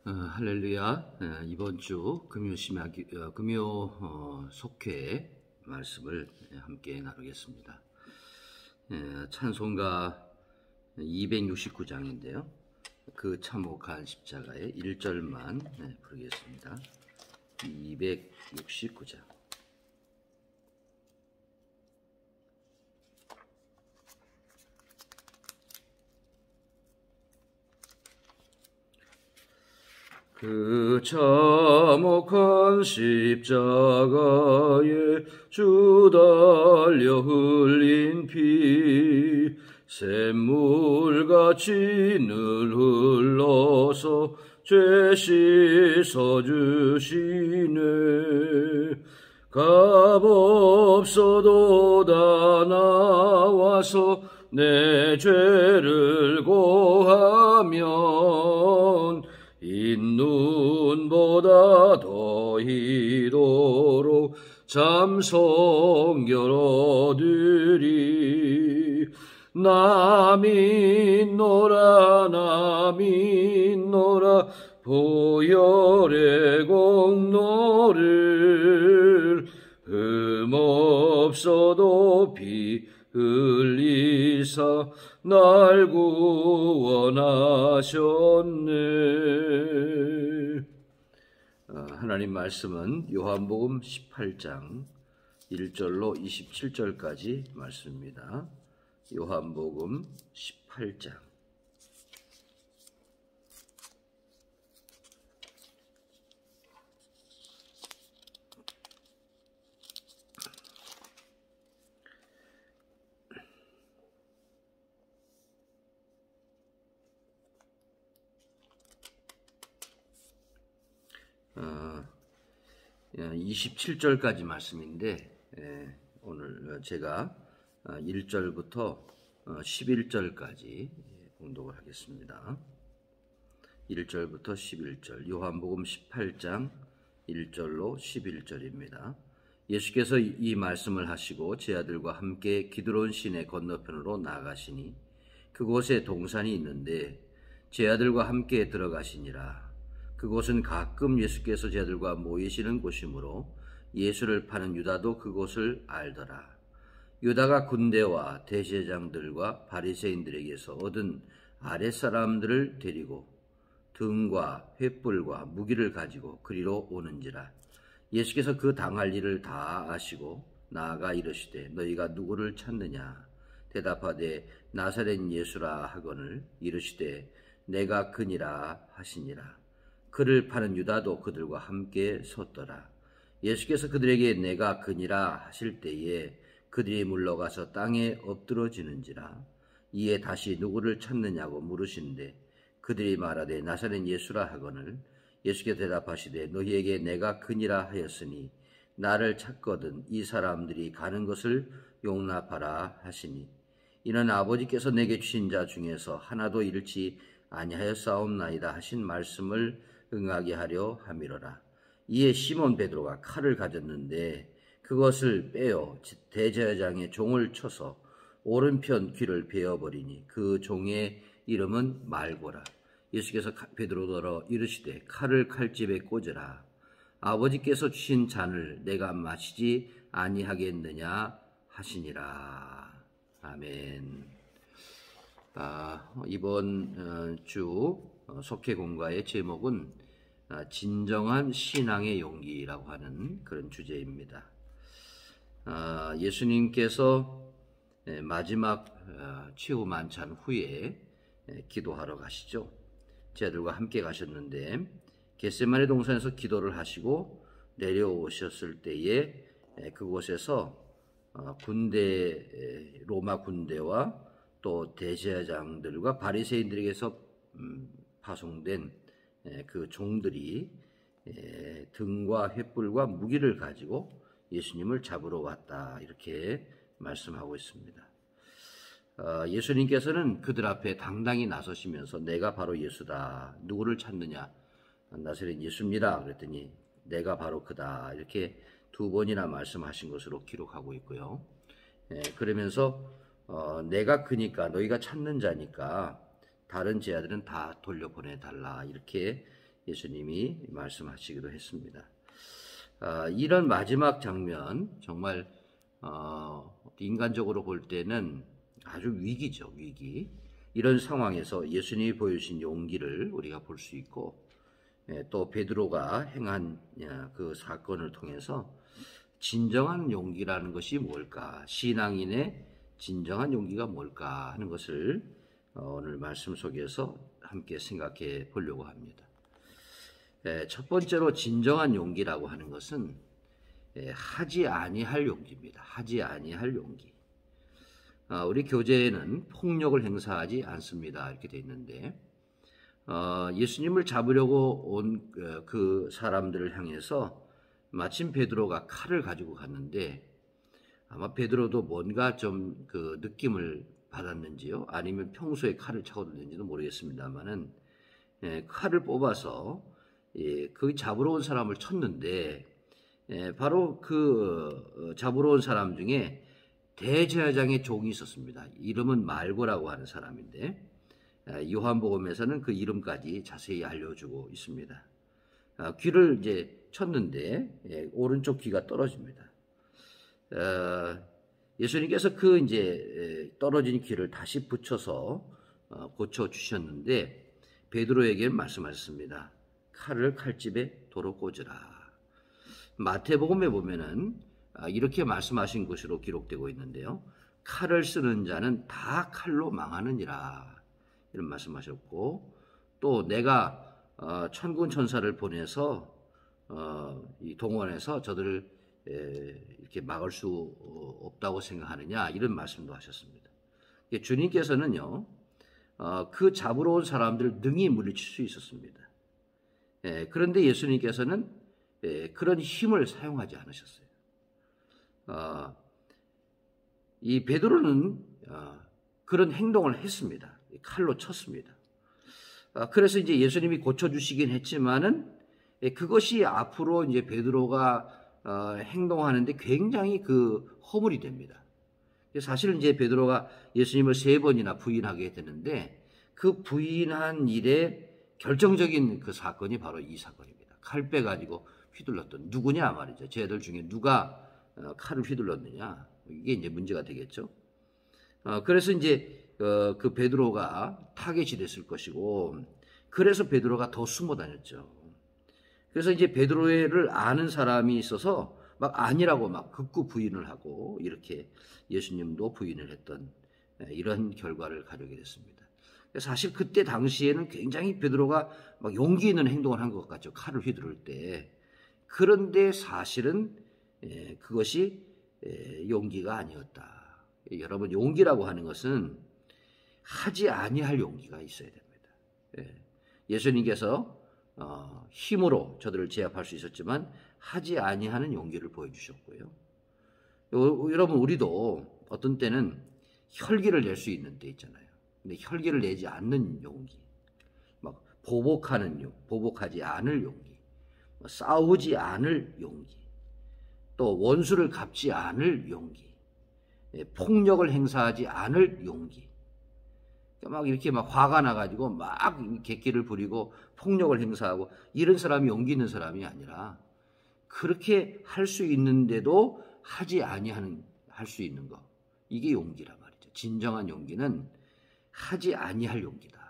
할렐루야. 이번 주 금요 속회 말씀을 함께 나누겠습니다. 찬송가 269장인데요. 그 참혹한 십자가의 1절만 부르겠습니다. 269장. 그 참혹한 십자가에 주 달려 흘린 피 샘물같이 늘 흘러서 죄 씻어주시네. 값없어도 다 나와서 내 죄를 고하면 흰눈보다 더 희도록 잠성결 얻으리. 나 믿노라 나 믿노라 보혈의 공로를 흠없어도 피 흘리사 날 구원하셨네. 하나님 말씀은 요한복음 18장 1절로 27절까지 말씀입니다. 요한복음 18장. 어, 27절까지 말씀인데 오늘 제가 1절부터 11절까지 봉독을 하겠습니다. 1절부터 11절 요한복음 18장 1절로 11절입니다. 예수께서 이 말씀을 하시고 제 아들과 함께 기드론 시내 건너편으로 나아가시니 그곳에 동산이 있는데 제 아들과 함께 들어가시니라. 그곳은 가끔 예수께서 제 아들과 모이시는 곳이므로 예수를 파는 유다도 그곳을 알더라. 유다가 군대와 대제사장들과 바리새인들에게서 얻은 아랫사람들을 데리고 등과 횃불과 무기를 가지고 그리로 오는지라. 예수께서 그 당할 일을 다 아시고 나아가 이르시되 너희가 누구를 찾느냐. 대답하되 나사렛 예수라 하거늘 이르시되 내가 그니라 하시니라. 그를 파는 유다도 그들과 함께 섰더라. 예수께서 그들에게 내가 그니라 하실 때에 그들이 물러가서 땅에 엎드러지는지라. 이에 다시 누구를 찾느냐고 물으시는데 그들이 말하되 나사렛 예수라 하거늘 예수께서 대답하시되 너희에게 내가 그니라 하였으니 나를 찾거든 이 사람들이 가는 것을 용납하라 하시니 이는 아버지께서 내게 주신 자 중에서 하나도 잃지 아니하였사옵나이다 하신 말씀을 응하게 하려 함이로라. 이에 시몬 베드로가 칼을 가졌는데 그것을 빼어 대제사장의 종을 쳐서 오른편 귀를 베어버리니 그 종의 이름은 말고라. 예수께서 베드로더러 이르시되 칼을 칼집에 꽂으라. 아버지께서 주신 잔을 내가 마시지 아니하겠느냐 하시니라. 아멘. 이번 주 속회 공과의 제목은 진정한 신앙의 용기라고 하는 그런 주제입니다. 예수님께서 마지막 최후 만찬 후에 기도하러 가시죠. 제 아들과 함께 가셨는데 겟세마네 동산에서 기도를 하시고 내려오셨을 때에 그곳에서 로마 군대와 또 대제사장들과 바리새인들에게서 파송된 그 종들이 등과 횃불과 무기를 가지고 예수님을 잡으러 왔다 이렇게 말씀하고 있습니다. 예수님께서는 그들 앞에 당당히 나서시면서 내가 바로 예수다. 누구를 찾느냐? 나사렛 예수입니다. 그랬더니 내가 바로 그다. 이렇게 두 번이나 말씀하신 것으로 기록하고 있고요. 그러면서 내가 그니까 너희가 찾는 자니까 다른 제자들은 다 돌려보내달라 이렇게 예수님이 말씀하시기도 했습니다. 이런 마지막 장면 정말 인간적으로 볼 때는 아주 위기죠, 위기. 이런 상황에서 예수님이 보여주신 용기를 우리가 볼 수 있고, 또 베드로가 행한 그 사건을 통해서 진정한 용기라는 것이 뭘까, 신앙인의 진정한 용기가 뭘까 하는 것을 오늘 말씀 속에서 함께 생각해 보려고 합니다. 첫 번째로 진정한 용기라고 하는 것은 하지 아니할 용기입니다. 하지 아니할 용기. 우리 교재에는 폭력을 행사하지 않습니다 이렇게 되어 있는데, 예수님을 잡으려고 온 그 사람들을 향해서 마침 베드로가 칼을 가지고 갔는데, 아마 베드로도 뭔가 좀 그 느낌을 받았는지요, 아니면 평소에 칼을 차고 다녔는지도 모르겠습니다만은 칼을 뽑아서 그 잡으러 온 사람을 쳤는데, 바로 그 잡으러 온 사람 중에 대제사장의 종이 있었습니다. 이름은 말고라고 하는 사람인데, 요한복음에서는 그 이름까지 자세히 알려주고 있습니다. 귀를 이제 쳤는데 오른쪽 귀가 떨어집니다. 예수님께서 그 이제 떨어진 귀를 다시 붙여서 고쳐 주셨는데, 베드로에게는 말씀하셨습니다. 칼을 칼집에 도로 꽂으라. 마태복음에 보면은 이렇게 말씀하신 것으로 기록되고 있는데요. 칼을 쓰는 자는 다 칼로 망하느니라, 이런 말씀하셨고, 또 내가 천군 천사를 보내서 이 동원해서 저들을 이렇게 막을 수 없다고 생각하느냐, 이런 말씀도 하셨습니다. 주님께서는요, 그 잡으러 온 사람들을 능히 물리칠 수 있었습니다. 그런데 예수님께서는 그런 힘을 사용하지 않으셨어요. 이 베드로는 그런 행동을 했습니다. 칼로 쳤습니다. 그래서 이제 예수님이 고쳐주시긴 했지만은 그것이 앞으로 이제 베드로가 행동하는데 굉장히 그 허물이 됩니다. 사실은 이제 베드로가 예수님을 3번이나 부인하게 되는데, 그 부인한 일에 결정적인 그 사건이 바로 이 사건입니다. 칼 빼가지고 휘둘렀던, 누구냐 말이죠. 쟤들 중에 누가 칼을 휘둘렀느냐, 이게 이제 문제가 되겠죠. 그래서 이제 그 베드로가 타겟이 됐을 것이고, 그래서 베드로가 더 숨어 다녔죠. 그래서 이제 베드로를 아는 사람이 있어서 막 아니라고 막 극구 부인을 하고, 이렇게 예수님도 부인을 했던 이런 결과를 가져오게 됐습니다. 사실 그때 당시에는 굉장히 베드로가 막 용기 있는 행동을 한 것 같죠. 칼을 휘두를 때. 그런데 사실은 그것이 용기가 아니었다. 여러분, 용기라고 하는 것은 하지 아니할 용기가 있어야 됩니다. 예수님께서 힘으로 저들을 제압할 수 있었지만 하지 아니하는 용기를 보여주셨고요. 여러분, 우리도 어떤 때는 혈기를 낼 수 있는 때 있잖아요. 근데 혈기를 내지 않는 용기, 막 보복하지 않을 용기, 싸우지 않을 용기, 또 원수를 갚지 않을 용기, 폭력을 행사하지 않을 용기. 막 이렇게 막 화가 나가지고 막 객기를 부리고 폭력을 행사하고, 이런 사람이 용기 있는 사람이 아니라, 그렇게 할 수 있는데도 하지 아니하는, 할 수 있는 거, 이게 용기란 말이죠. 진정한 용기는 하지 아니할 용기다.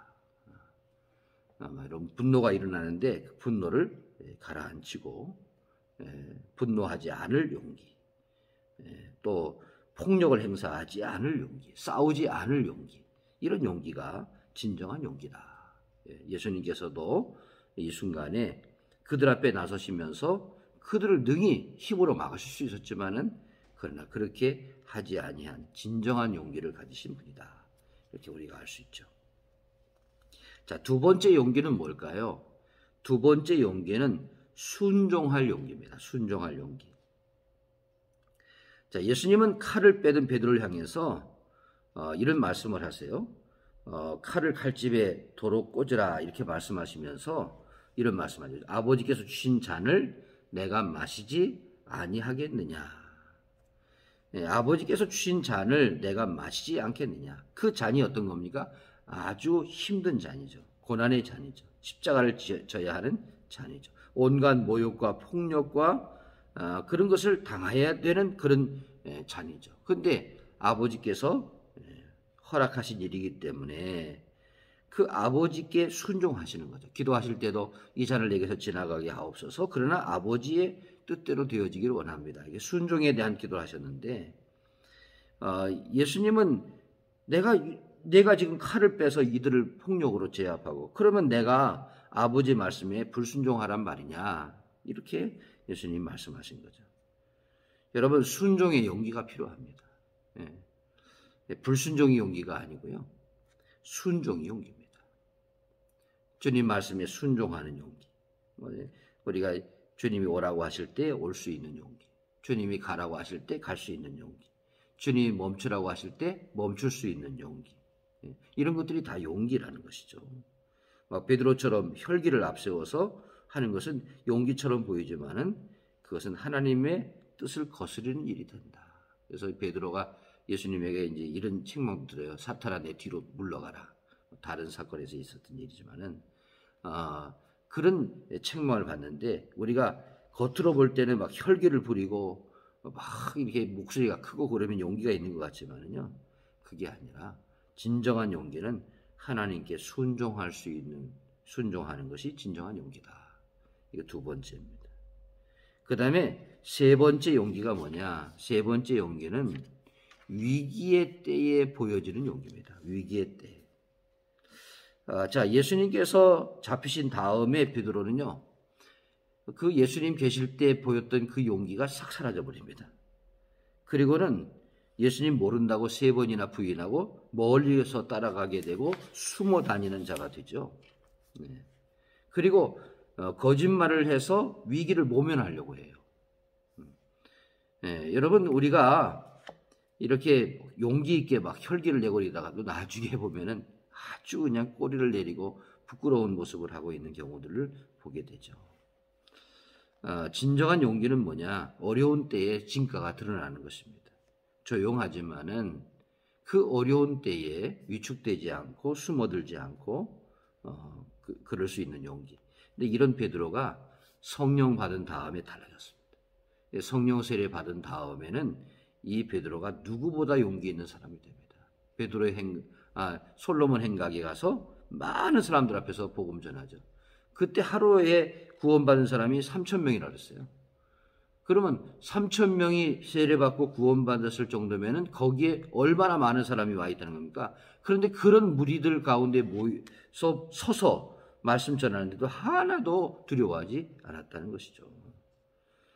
이런 분노가 일어나는데 그 분노를 가라앉히고, 분노하지 않을 용기, 또 폭력을 행사하지 않을 용기, 싸우지 않을 용기, 이런 용기가 진정한 용기다. 예수님께서도 이 순간에 그들 앞에 나서시면서 그들을 능히 힘으로 막으실 수 있었지만은, 그러나 그렇게 하지 아니한 진정한 용기를 가지신 분이다. 이렇게 우리가 알 수 있죠. 자, 두 번째 용기는 뭘까요? 두 번째 용기는 순종할 용기입니다. 순종할 용기. 자, 예수님은 칼을 빼든 베드로를 향해서 이런 말씀을 하세요. 칼을 칼집에 도로 꽂으라, 이렇게 말씀하시면서 이런 말씀하죠. 아버지께서 주신 잔을 내가 마시지 아니하겠느냐. 아버지께서 주신 잔을 내가 마시지 않겠느냐. 그 잔이 어떤 겁니까? 아주 힘든 잔이죠. 고난의 잔이죠. 십자가를 져야 하는 잔이죠. 온갖 모욕과 폭력과 그런 것을 당해야 되는 그런 잔이죠. 그런데 아버지께서 허락하신 일이기 때문에 그 아버지께 순종하시는 거죠. 기도하실 때도 이 잔을 내게서 지나가게 하옵소서. 그러나 아버지의 뜻대로 되어지기를 원합니다. 이게 순종에 대한 기도를 하셨는데 예수님은 내가 지금 칼을 빼서 이들을 폭력으로 제압하고 그러면 내가 아버지 말씀에 불순종하란 말이냐 이렇게 예수님 말씀하신 거죠. 여러분 순종의 용기가 필요합니다. 불순종의 용기가 아니고요. 순종의 용기입니다. 주님 말씀에 순종하는 용기. 우리가 주님이 오라고 하실 때 올 수 있는 용기. 주님이 가라고 하실 때 갈 수 있는 용기. 주님이 멈추라고 하실 때 멈출 수 있는 용기. 이런 것들이 다 용기라는 것이죠. 베드로처럼 혈기를 앞세워서 하는 것은 용기처럼 보이지만은 그것은 하나님의 뜻을 거스르는 일이 된다. 그래서 베드로가 예수님에게 이제 이런 책망도 들어요. 사탄아 내 뒤로 물러가라. 다른 사건에서 있었던 일이지만은 그런 책망을 받는데 우리가 겉으로 볼 때는 막 혈기를 부리고 막 이렇게 목소리가 크고 그러면 용기가 있는 것 같지만은요. 그게 아니라 진정한 용기는 하나님께 순종하는 것이 진정한 용기다. 이거 두 번째입니다. 그 다음에 세 번째 용기가 뭐냐? 세 번째 용기는 위기의 때에 보여지는 용기입니다. 위기의 때. 자, 예수님께서 잡히신 다음에 베드로는요. 그 예수님 계실 때 보였던 그 용기가 싹 사라져 버립니다. 그리고는 예수님 모른다고 세 번이나 부인하고 멀리서 따라가게 되고 숨어 다니는 자가 되죠. 그리고 거짓말을 해서 위기를 모면하려고 해요. 여러분 우리가 이렇게 용기 있게 막 혈기를 내버리다가도 나중에 보면은 아주 그냥 꼬리를 내리고 부끄러운 모습을 하고 있는 경우들을 보게 되죠. 진정한 용기는 뭐냐? 어려운 때에 진가가 드러나는 것입니다. 조용하지만은 그 어려운 때에 위축되지 않고 숨어들지 않고 그럴 수 있는 용기. 근데 이런 베드로가 성령 받은 다음에 달라졌습니다. 성령 세례 받은 다음에는 이 베드로가 누구보다 용기 있는 사람이 됩니다. 베드로의 솔로몬 행각에 가서 많은 사람들 앞에서 복음 전하죠. 그때 하루에 구원받은 사람이 3,000명이라 그랬어요. 그러면 3,000명이 세례받고 구원받았을 정도면은 거기에 얼마나 많은 사람이 와 있다는 겁니까? 그런데 그런 무리들 가운데 서서 말씀 전하는데도 하나도 두려워하지 않았다는 것이죠.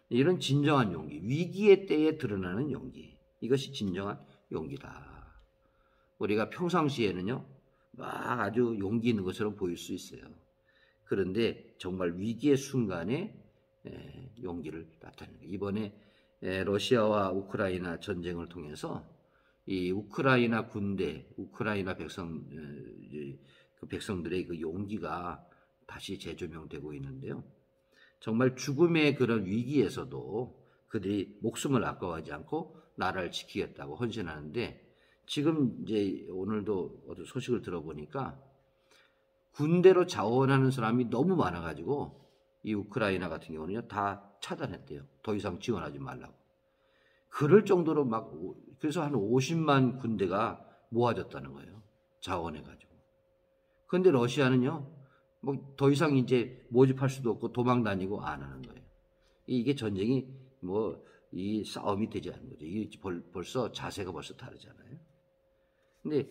이런 진정한 용기, 위기의 때에 드러나는 용기, 이것이 진정한 용기다. 우리가 평상시에는요, 막 아주 용기 있는 것처럼 보일 수 있어요. 그런데 정말 위기의 순간에 용기를 나타내는 거예요. 이번에 러시아와 우크라이나 전쟁을 통해서 이 우크라이나 군대, 우크라이나 백성들의 그 용기가 다시 재조명되고 있는데요. 정말 죽음의 그런 위기에서도 그들이 목숨을 아까워하지 않고 나라를 지키겠다고 헌신하는데 지금 이제 오늘도 어떤 소식을 들어보니까 군대로 자원하는 사람이 너무 많아가지고 이 우크라이나 같은 경우는요 다 차단했대요. 더 이상 지원하지 말라고. 그럴 정도로 막 그래서 한 50만 군대가 모아졌다는 거예요. 자원해가지고. 그런데 러시아는요 뭐 더 이상 이제 모집할 수도 없고 도망 다니고 안 하는 거예요. 이게 전쟁이 뭐 이 싸움이 되지 않는 거죠. 이게 벌써 자세가 벌써 다르잖아요. 근데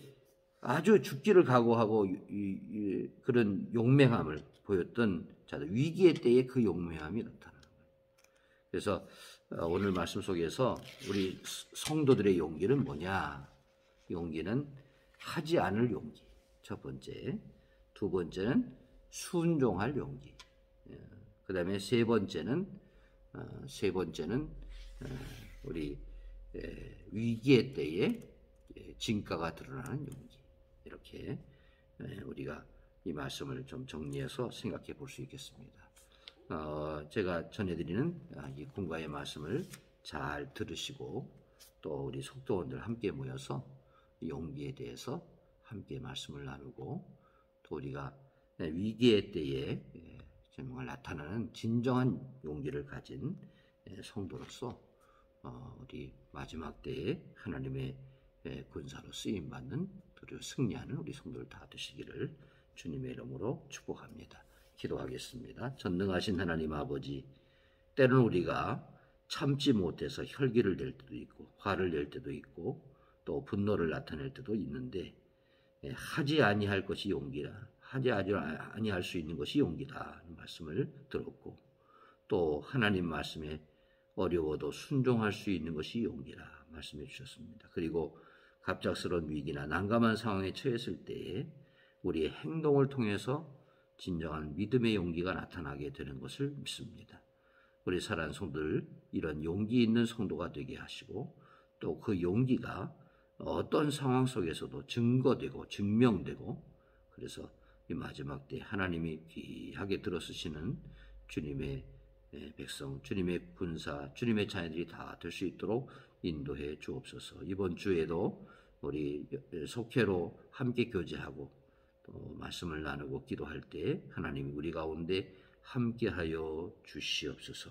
아주 죽기를 각오하고 그런 용맹함을 보였던 자들, 위기의 때에 그 용맹함이 나타나는 거예요. 그래서 오늘 말씀 속에서 우리 성도들의 용기는 뭐냐? 용기는 하지 않을 용기. 첫 번째. 두 번째는 순종할 용기. 그 다음에 세 번째는 우리 위기의 때에 진가가 드러나는 용기. 이렇게 우리가 이 말씀을 좀 정리해서 생각해 볼 수 있겠습니다. 제가 전해드리는 이 군가의 말씀을 잘 들으시고 또 우리 속도원들 함께 모여서 용기에 대해서 함께 말씀을 나누고 또 우리가 위기의 때에 정말 나타나는 진정한 용기를 가진 성도로서 우리 마지막 때에 하나님의 군사로 쓰임받는 그리고 승리하는 우리 성도들 다 되시기를 주님의 이름으로 축복합니다. 기도하겠습니다. 전능하신 하나님 아버지, 때로는 우리가 참지 못해서 혈기를 낼 때도 있고 화를 낼 때도 있고 또 분노를 나타낼 때도 있는데 하지 아니할 것이 용기라, 하지 아니할 수 있는 것이 용기다 하는 말씀을 들었고, 또 하나님 말씀에 어려워도 순종할 수 있는 것이 용기라 말씀해 주셨습니다. 그리고 갑작스러운 위기나 난감한 상황에 처했을 때에 우리의 행동을 통해서 진정한 믿음의 용기가 나타나게 되는 것을 믿습니다. 우리 사랑하는 성도들, 이런 용기 있는 성도가 되게 하시고 또 그 용기가 어떤 상황 속에서도 증거되고 증명되고, 그래서 이 마지막 때 하나님이 귀하게 들어쓰시는 주님의 백성, 주님의 군사, 주님의 자녀들이 다 될 수 있도록 인도해 주옵소서. 이번 주에도 우리 속회로 함께 교제하고 또 말씀을 나누고 기도할 때 하나님이 우리 가운데 함께하여 주시옵소서.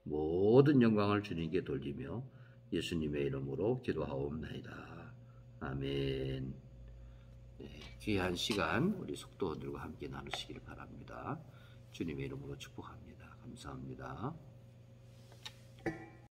모든 영광을 주님께 돌리며 예수님의 이름으로 기도하옵나이다. 아멘. 귀한 시간 우리 속도원들과 함께 나누시길 바랍니다. 주님의 이름으로 축복합니다. 감사합니다.